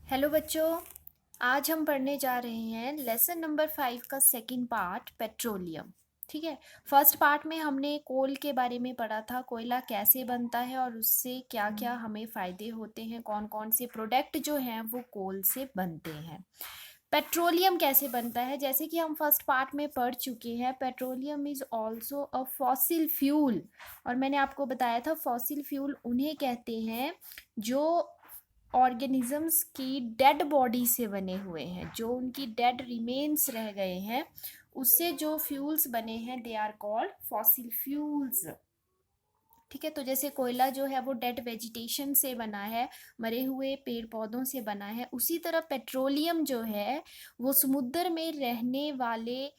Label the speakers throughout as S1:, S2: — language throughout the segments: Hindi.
S1: हेलो बच्चों। आज हम पढ़ने जा रहे हैं लेसन नंबर 5 का सेकंड पार्ट पेट्रोलियम। ठीक है। फर्स्ट पार्ट में हमने कोल के बारे में पढ़ा था, कोयला कैसे बनता है और उससे क्या क्या हमें फ़ायदे होते हैं, कौन कौन से प्रोडक्ट जो हैं वो कोल से बनते हैं। पेट्रोलियम कैसे बनता है, जैसे कि हम फर्स्ट पार्ट में पढ़ चुके हैं, petroleum is also a fossil fuel. और मैंने आपको बताया था फॉसिल फ्यूल उन्हें कहते हैं जो ऑर्गेनिजम्स की डेड बॉडी से बने हुए हैं, जो उनकी डेड रिमेन्स रह गए हैं, उससे जो फ्यूल्स बने हैं they are called fossil fuels. ठीक है। तो जैसे कोयला जो है वो डेड वेजिटेशन से बना है, मरे हुए पेड़ पौधों से बना है, उसी तरह पेट्रोलियम जो है वो समुद्र में रहने वाले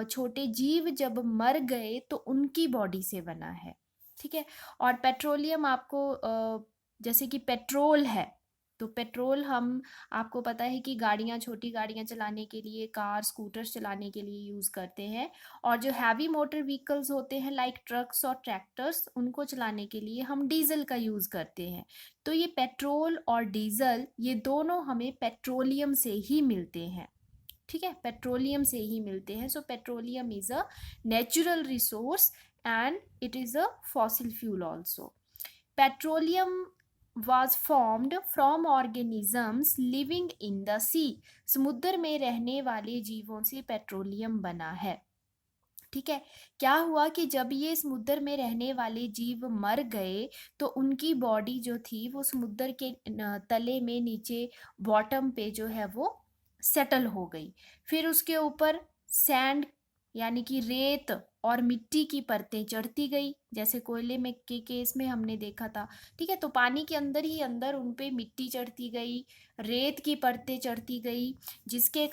S1: छोटे जीव जब मर गए तो उनकी बॉडी से बना है। ठीक है। और पेट्रोलियम आपको जैसे कि पेट्रोल है, तो पेट्रोल हम आपको पता है कि गाड़ियाँ, छोटी गाड़ियाँ चलाने के लिए, कार स्कूटर्स चलाने के लिए यूज़ करते हैं। और जो हैवी मोटर व्हीकल्स होते हैं लाइक ट्रक्स और ट्रैक्टर्स, उनको चलाने के लिए हम डीजल का यूज़ करते हैं। तो ये पेट्रोल और डीजल ये दोनों हमें पेट्रोलियम से ही मिलते हैं। ठीक है, पेट्रोलियम से ही मिलते हैं। So petroleum is a natural resource and it is a fossil fuel also. Petroleum was formed from organisms living in the sea। समुद्र में रहने वाले जीवों से पेट्रोलियम बना है। ठीक है। क्या हुआ कि जब ये समुद्र में रहने वाले जीव मर गए तो उनकी बॉडी जो थी वो समुद्र के तले में नीचे बॉटम पे जो है वो सेटल हो गई। फिर उसके ऊपर सैंड यानी कि रेत और मिट्टी की परतें चढ़ती गई, जैसे कोयले में के केस में हमने देखा था। ठीक है। तो पानी के अंदर ही अंदर उन पे मिट्टी चढ़ती गई, रेत की परतें चढ़ती गई, जिसके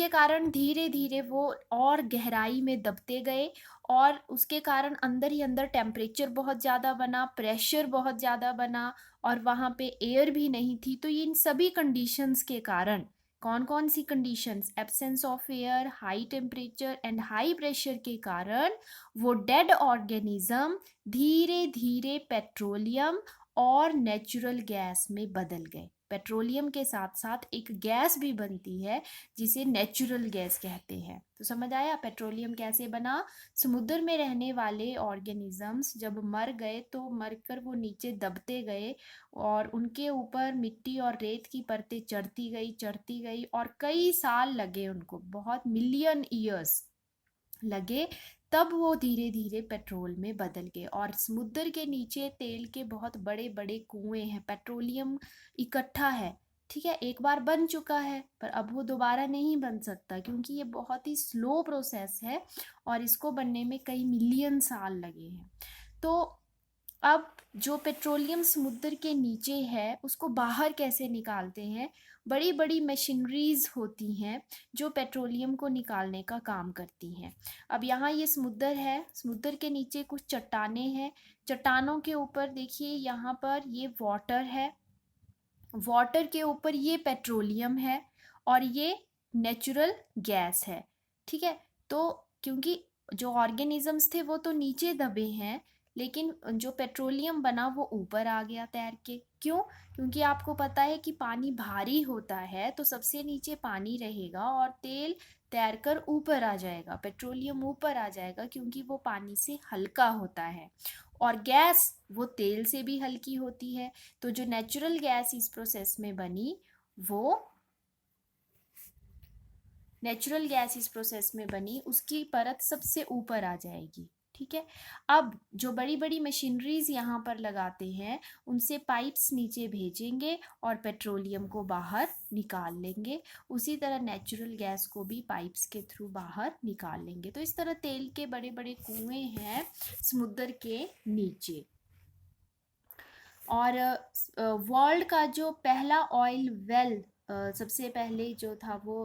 S1: कारण धीरे धीरे वो और गहराई में दबते गए। और उसके कारण अंदर ही अंदर टेम्परेचर बहुत ज़्यादा बना, प्रेशर बहुत ज़्यादा बना, और वहाँ पे एयर भी नहीं थी। तो इन सभी कंडीशंस के कारण, कौन कौन सी conditions, absence of air, high temperature and high pressure के कारण वो डेड ऑर्गेनिज्म धीरे धीरे पेट्रोलियम और नेचुरल गैस में बदल गए। पेट्रोलियम के साथ साथ एक गैस भी बनती है जिसे नेचुरल गैस कहते हैं। तो समझ आया पेट्रोलियम कैसे बना। समुद्र में रहने वाले ऑर्गेनिजम्स जब मर गए तो मरकर वो नीचे दबते गए, और उनके ऊपर मिट्टी और रेत की परतें चढ़ती गई और कई साल लगे उनको, बहुत मिलियन ईयर्स लगे, तब वो धीरे धीरे पेट्रोल में बदल गए। और समुद्र के नीचे तेल के बहुत बड़े बड़े कुएं हैं, पेट्रोलियम इकट्ठा है। ठीक है, एक बार बन चुका है पर अब वो दोबारा नहीं बन सकता, क्योंकि ये बहुत ही स्लो प्रोसेस है और इसको बनने में कई मिलियन साल लगे हैं। तो अब जो पेट्रोलियम समुद्र के नीचे है उसको बाहर कैसे निकालते हैं। बड़ी बड़ी मशीनरीज होती हैं जो पेट्रोलियम को निकालने का काम करती हैं। अब यहाँ ये समुद्र है, समुद्र के नीचे कुछ चट्टानें हैं, चट्टानों के ऊपर देखिए यहाँ पर ये वाटर है, वाटर के ऊपर ये पेट्रोलियम है और ये नेचुरल गैस है। ठीक है। तो क्योंकि जो ऑर्गेनिजम्स थे वो तो नीचे दबे हैं, लेकिन जो पेट्रोलियम बना वो ऊपर आ गया तैर के। क्यों? क्योंकि आपको पता है कि पानी भारी होता है तो सबसे नीचे पानी रहेगा और तेल तैरकर ऊपर आ जाएगा, पेट्रोलियम ऊपर आ जाएगा, क्योंकि वो पानी से हल्का होता है। और गैस वो तेल से भी हल्की होती है। तो जो नेचुरल गैस इस प्रोसेस में बनी, वो नेचुरल गैस इस प्रोसेस में बनी उसकी परत सबसे ऊपर आ जाएगी। ठीक है। अब जो बड़ी बड़ी मशीनरीज यहाँ पर लगाते हैं उनसे पाइप्स नीचे भेजेंगे और पेट्रोलियम को बाहर निकाल लेंगे। उसी तरह नेचुरल गैस को भी पाइप्स के थ्रू बाहर निकाल लेंगे। तो इस तरह तेल के बड़े बड़े कुएं हैं समुद्र के नीचे। और वर्ल्ड का जो पहला ऑयल वेल सबसे पहले जो था वो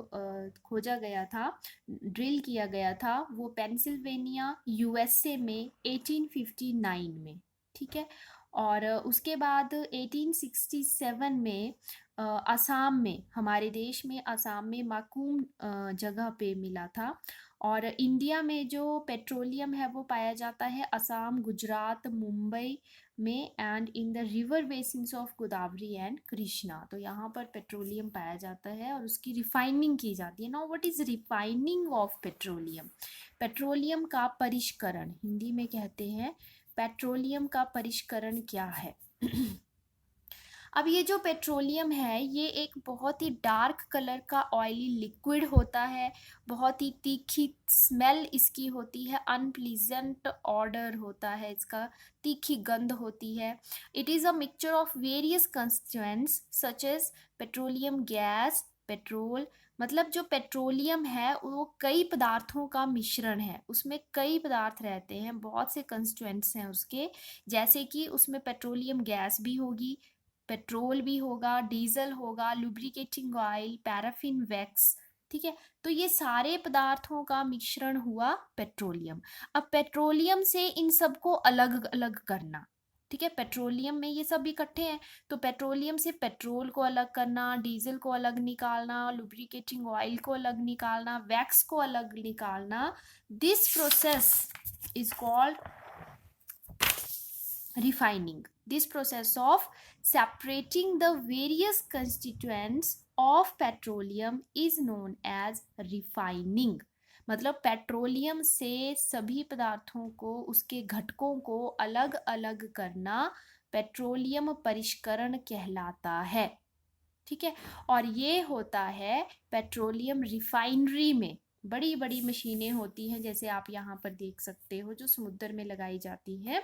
S1: खोजा गया था, ड्रिल किया गया था, वो पेंसिल्वेनिया यूएसए में 1859 में। ठीक है। और उसके बाद 1867 में असम में, हमारे देश में असम में माकूम जगह पे मिला था। और इंडिया में जो पेट्रोलियम है वो पाया जाता है असम, गुजरात, मुंबई में and in the river basins of Godavari and Krishna. तो यहाँ पर पेट्रोलियम पाया जाता है और उसकी रिफाइनिंग की जाती है। Now what is refining of petroleum? Petroleum का परिष्करण हिंदी में कहते हैं। पेट्रोलियम का परिष्करण क्या है? अब ये जो पेट्रोलियम है ये एक बहुत ही डार्क कलर का ऑयली लिक्विड होता है। बहुत ही तीखी स्मेल इसकी होती है, अनप्लीजेंट ऑर्डर होता है इसका, तीखी गंध होती है। It is a mixture of various constituents such as petroleum gas, petrol. मतलब जो पेट्रोलियम है वो कई पदार्थों का मिश्रण है, उसमें कई पदार्थ रहते हैं, बहुत से कंस्टिट्यूएंट्स हैं उसके। जैसे कि उसमें पेट्रोलियम गैस भी होगी, पेट्रोल भी होगा, डीजल होगा, लुब्रिकेटिंग ऑयल, पैराफिन वैक्स। ठीक है, तो ये सारे पदार्थों का मिश्रण हुआ पेट्रोलियम। अब पेट्रोलियम से इन सबको अलग अलग करना, ठीक है, पेट्रोलियम में ये सब इकट्ठे हैं, तो पेट्रोलियम से पेट्रोल को अलग करना, डीजल को अलग निकालना, लुब्रिकेटिंग ऑयल को अलग निकालना, वैक्स को अलग निकालना, this process is called refining. This process of separating the various constituents of petroleum is known as refining. मतलब पेट्रोलियम से सभी पदार्थों को, उसके घटकों को अलग अलग करना पेट्रोलियम परिष्करण कहलाता है। ठीक है, और ये होता है पेट्रोलियम रिफाइनरी में। बड़ी बड़ी मशीनें होती हैं, जैसे आप यहाँ पर देख सकते हो, जो समुद्र में लगाई जाती हैं,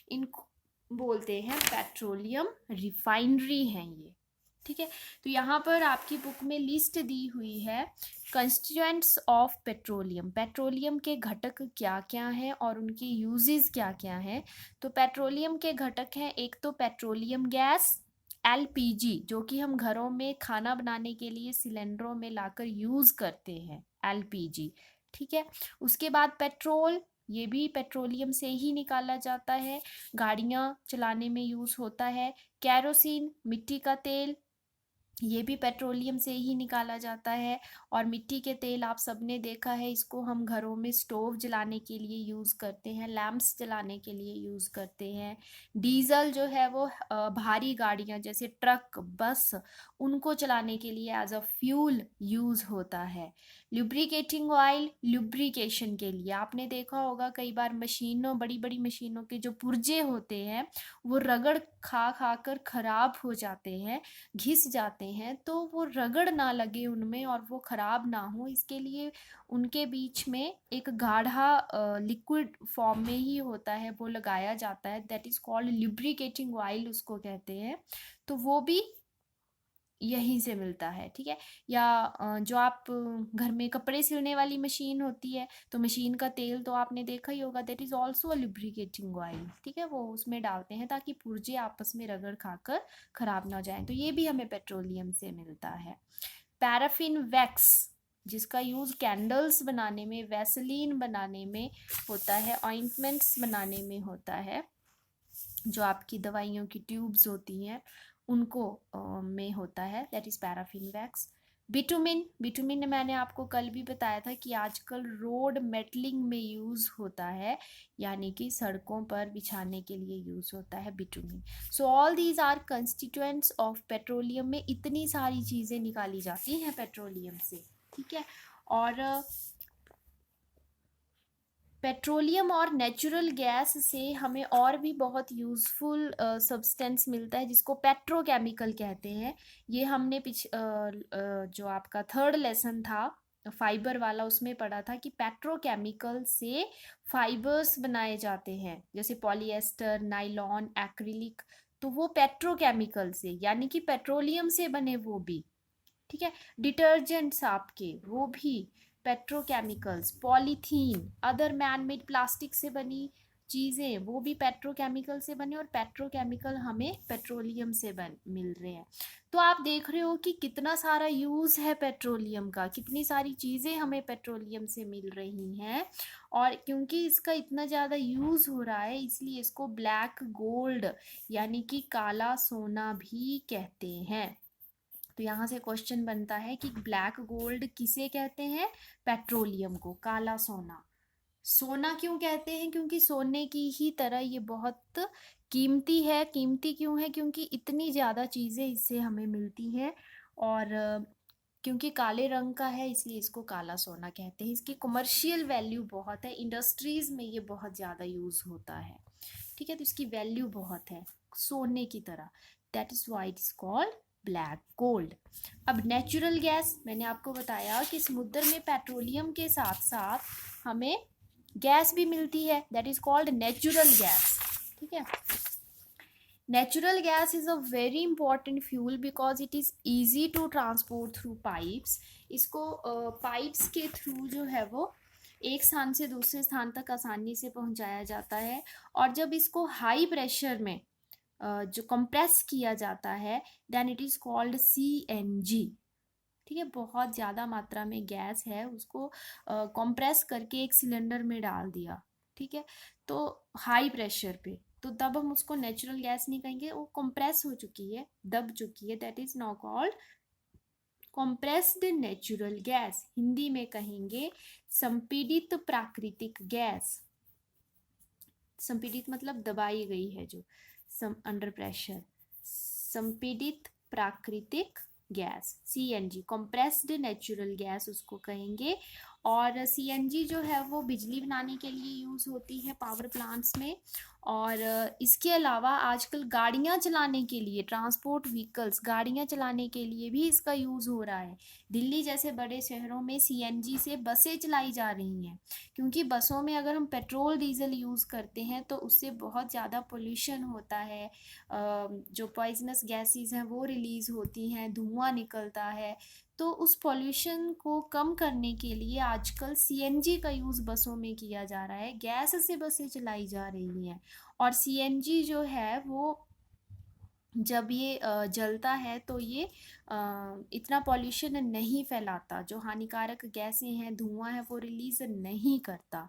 S1: इनको बोलते हैं पेट्रोलियम रिफाइनरी हैं ये। ठीक है, तो यहाँ पर आपकी बुक में लिस्ट दी हुई है कंस्टिट्यूएंट्स ऑफ पेट्रोलियम। पेट्रोलियम के घटक क्या क्या हैं और उनके यूजेस क्या क्या हैं। तो पेट्रोलियम के घटक हैं, एक तो पेट्रोलियम गैस, एलपीजी, जो कि हम घरों में खाना बनाने के लिए सिलेंडरों में लाकर यूज करते हैं, एलपीजी। ठीक है, उसके बाद पेट्रोल, ये भी पेट्रोलियम से ही निकाला जाता है, गाड़ियां चलाने में यूज होता है। कैरोसिन, मिट्टी का तेल, ये भी पेट्रोलियम से ही निकाला जाता है। और मिट्टी के तेल आप सबने देखा है, इसको हम घरों में स्टोव जलाने के लिए यूज़ करते हैं, लैंप्स जलाने के लिए यूज़ करते हैं। डीजल जो है वो भारी गाड़ियां जैसे ट्रक, बस, उनको चलाने के लिए एज अ फ्यूल यूज़ होता है। लुब्रिकेटिंग ऑयल, लुब्रिकेशन के लिए आपने देखा होगा कई बार मशीनों, बड़ी बड़ी मशीनों के जो पुर्जे होते हैं वो रगड़ खा खा कर खराब हो जाते हैं, घिस जाते हैं, तो वो रगड़ ना लगे उनमें और वो खराब ना हो, इसके लिए उनके बीच में एक गाढ़ा लिक्विड फॉर्म में ही होता है, वो लगाया जाता है, that is called lubricating oil उसको कहते हैं। तो वो भी यहीं से मिलता है। ठीक है, या जो आप घर में कपड़े सिलने वाली मशीन होती है, तो मशीन का तेल तो आपने देखा ही होगा, that is also a lubricating oil. ठीक है, वो उसमें डालते हैं ताकि पुर्जे आपस में रगड़ खाकर खराब ना हो जाए, तो ये भी हमें पेट्रोलियम से मिलता है। पैराफिन वैक्स, जिसका यूज कैंडल्स बनाने में, वैसलीन बनाने में होता है, ऑइंटमेंट्स बनाने में होता है, जो आपकी दवाइयों की ट्यूब्स होती हैं उनको में होता है, that is paraffin wax. Bitumen, bitumen मैंने आपको कल भी बताया था कि आजकल रोड मेटलिंग में यूज होता है, यानी कि सड़कों पर बिछाने के लिए यूज होता है bitumen. So all these are constituents of petroleum में इतनी सारी चीजें निकाली जाती हैं पेट्रोलियम से। ठीक है, और पेट्रोलियम और नेचुरल गैस से हमें और भी बहुत यूज़फुल सब्सटेंस मिलता है, जिसको पेट्रोकेमिकल कहते हैं। ये हमने जो आपका थर्ड लेसन था फाइबर वाला, उसमें पढ़ा था कि पेट्रोकेमिकल से फाइबर्स बनाए जाते हैं, जैसे पॉलीएस्टर, नाइलॉन, एक्रिलिक। तो वो पेट्रोकेमिकल से, यानी कि पेट्रोलियम से बने वो भी। ठीक है, डिटर्जेंट्स आपके वो भी petrochemicals, polythene, other man made plastic से बनी चीज़ें वो भी पेट्रोकेमिकल से बने, और पेट्रोकेमिकल हमें पेट्रोलियम से मिल रहे हैं। तो आप देख रहे हो कि कितना सारा यूज़ है पेट्रोलियम का, कितनी सारी चीज़ें हमें पेट्रोलियम से मिल रही हैं। और क्योंकि इसका इतना ज़्यादा यूज़ हो रहा है, इसलिए इसको ब्लैक गोल्ड यानी कि काला सोना भी कहते हैं। तो यहाँ से क्वेश्चन बनता है कि ब्लैक गोल्ड किसे कहते हैं? पेट्रोलियम को, काला सोना। सोना क्यों कहते हैं? क्योंकि सोने की ही तरह ये बहुत कीमती है। कीमती क्यों है? क्योंकि इतनी ज़्यादा चीज़ें इससे हमें मिलती हैं, और क्योंकि काले रंग का है इसलिए इसको काला सोना कहते हैं। इसकी कमर्शियल वैल्यू बहुत है, इंडस्ट्रीज में ये बहुत ज़्यादा यूज़ होता है। ठीक है, तो इसकी वैल्यू बहुत है सोने की तरह। That is why it is called black gold. अब नेचुरल गैस, मैंने आपको बताया कि समुद्र में पेट्रोलियम के साथ साथ हमें गैस भी मिलती है, that is called natural gas. ठीक है, natural gas is a very important fuel because it is easy to transport through pipes. इसको पाइप्स के थ्रू जो है वो एक स्थान से दूसरे स्थान तक आसानी से पहुंचाया जाता है। और जब इसको हाई प्रेशर में जो कंप्रेस किया जाता है, then it is called CNG। ठीक है, बहुत ज़्यादा मात्रा में गैस है, उसको कंप्रेस करके एक सिलेंडर में डाल दिया, ठीक है, तो हाई प्रेशर पे, तो तब हम उसको नेचुरल गैस नहीं कहेंगे, वो कंप्रेस हो चुकी है, दब चुकी है, that is now called compressed natural gas. Hindi में कहेंगे संपीड़ित प्राकृतिक गैस। संपीड़ित मतलब दबाई गई है जो, अंडर प्रेशर, संपीड़ित प्राकृतिक gas CNG, compressed natural gas उसको कहेंगे। और CNG जो है वो बिजली बनाने के लिए यूज़ होती है पावर प्लांट्स में। और इसके अलावा आजकल गाड़ियाँ चलाने के लिए, ट्रांसपोर्ट व्हीकल्स, गाड़ियाँ चलाने के लिए भी इसका यूज़ हो रहा है। दिल्ली जैसे बड़े शहरों में CNG से बसें चलाई जा रही हैं, क्योंकि बसों में अगर हम पेट्रोल डीजल यूज़ करते हैं तो उससे बहुत ज़्यादा पोल्यूशन होता है, जो पॉइजनस गैसेस हैं वो रिलीज़ होती हैं, धुआं निकलता है। तो उस पोल्यूशन को कम करने के लिए आजकल CNG का यूज़ बसों में किया जा रहा है, गैस से बसें चलाई जा रही हैं। और CNG जो है वो जब ये जलता है तो ये इतना पॉल्यूशन नहीं फैलाता, जो हानिकारक गैसें हैं, धुआं है, वो रिलीज़ नहीं करता।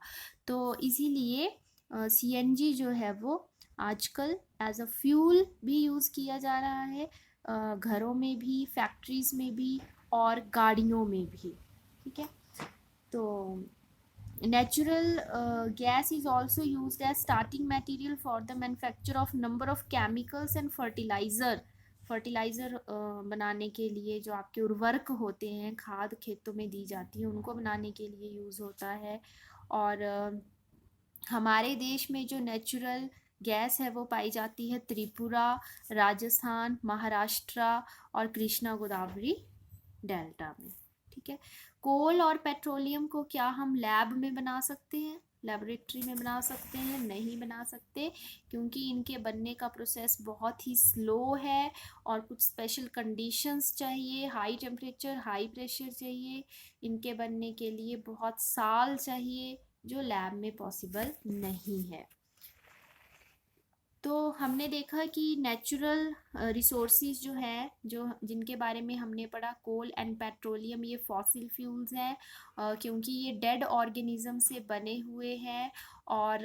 S1: तो इसीलिए CNG जो है वो आजकल एज अ फ्यूल भी यूज़ किया जा रहा है, घरों में भी, फैक्ट्रीज में भी, और गाड़ियों में भी। ठीक है, तो natural gas is also used as starting material for the manufacture of number of chemicals and fertiliser बनाने के लिए, जो आपके उर्वरक होते हैं, खाद खेतों में दी जाती है, उनको बनाने के लिए यूज़ होता है। और हमारे देश में जो नेचुरल गैस है वो पाई जाती है त्रिपुरा, राजस्थान, महाराष्ट्र और कृष्णा गोदावरी डेल्टा में। ठीक है, कोल और पेट्रोलियम को क्या हम लैब में बना सकते हैं, लेबोरेटरी में बना सकते हैं? नहीं बना सकते, क्योंकि इनके बनने का प्रोसेस बहुत ही स्लो है और कुछ स्पेशल कंडीशंस चाहिए, हाई टेम्परेचर, हाई प्रेशर चाहिए इनके बनने के लिए, बहुत साल चाहिए, जो लैब में पॉसिबल नहीं है। तो हमने देखा कि नेचुरल रिसोर्सेज जो है, जो जिनके बारे में हमने पढ़ा, कोल एंड पेट्रोलियम, ये फॉसिल फ्यूल्स हैं, क्योंकि ये डेड ऑर्गेनिज्म से बने हुए हैं, और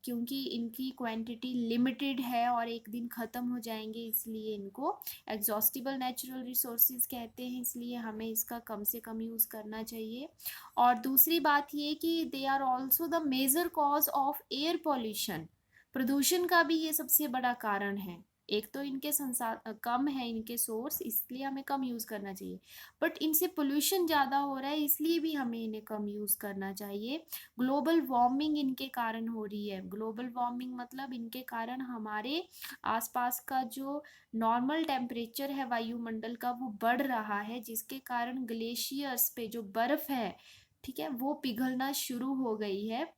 S1: क्योंकि इनकी क्वांटिटी लिमिटेड है और एक दिन ख़त्म हो जाएंगे, इसलिए इनको एग्जॉस्टिबल नेचुरल रिसोर्सेज कहते हैं, इसलिए हमें इसका कम से कम यूज़ करना चाहिए। और दूसरी बात ये कि they are also the major cause of air pollution. प्रदूषण का भी ये सबसे बड़ा कारण है। एक तो इनके कम है इनके सोर्स, इसलिए हमें कम यूज़ करना चाहिए, बट इनसे पोल्यूशन ज़्यादा हो रहा है, इसलिए भी हमें इन्हें कम यूज़ करना चाहिए। ग्लोबल वार्मिंग इनके कारण हो रही है। ग्लोबल वार्मिंग मतलब इनके कारण हमारे आसपास का जो नॉर्मल टेम्परेचर है वायुमंडल का वो बढ़ रहा है, जिसके कारण ग्लेशियर्स पे जो बर्फ़ है, ठीक है, वो पिघलना शुरू हो गई है,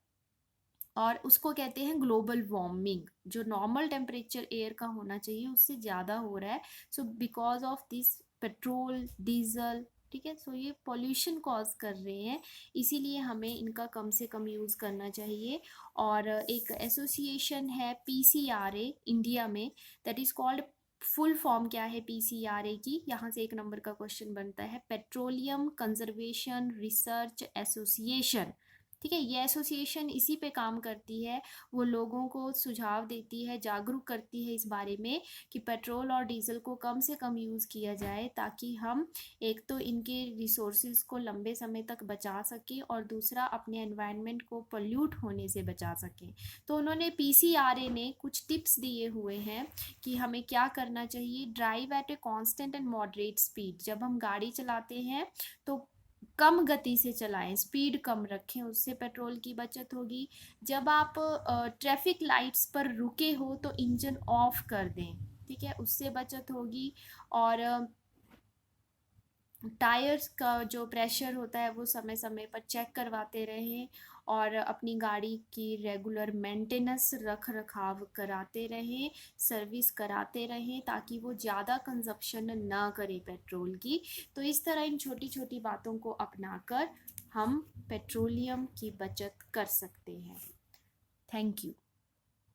S1: और उसको कहते हैं ग्लोबल वार्मिंग। जो नॉर्मल टेम्परेचर एयर का होना चाहिए उससे ज़्यादा हो रहा है, so because of this petrol diesel, ठीक है, सो ये पॉल्यूशन कॉज कर रहे हैं, इसीलिए हमें इनका कम से कम यूज़ करना चाहिए। और एक एसोसिएशन है PCRA इंडिया में, that is called, full form क्या है PCRA की, यहाँ से एक नंबर का क्वेश्चन बनता है, पेट्रोलियम कंजर्वेशन रिसर्च एसोसिएशन। ठीक है, ये एसोसिएशन इसी पे काम करती है। वो लोगों को सुझाव देती है, जागरूक करती है इस बारे में कि पेट्रोल और डीजल को कम से कम यूज़ किया जाए, ताकि हम एक तो इनके रिसोर्सेज को लंबे समय तक बचा सकें और दूसरा अपने एनवायरनमेंट को पोल्यूट होने से बचा सकें। तो उन्होंने पीसीआरए ने कुछ टिप्स दिए हुए हैं कि हमें क्या करना चाहिए। Drive eight a constant and moderate speed. जब हम गाड़ी चलाते हैं तो कम गति से चलाएं, स्पीड कम रखें, उससे पेट्रोल की बचत होगी। जब आप ट्रैफिक लाइट्स पर रुके हो तो इंजन ऑफ कर दें, ठीक है, उससे बचत होगी। और टायर्स का जो प्रेशर होता है वो समय समय पर चेक करवाते रहें और अपनी गाड़ी की रेगुलर मेंटेनेंस रख रखाव कराते रहें, सर्विस कराते रहें, ताकि वो ज़्यादा कंजप्शन ना करे पेट्रोल की। तो इस तरह इन छोटी छोटी बातों को अपनाकर हम पेट्रोलियम की बचत कर सकते हैं। Thank you.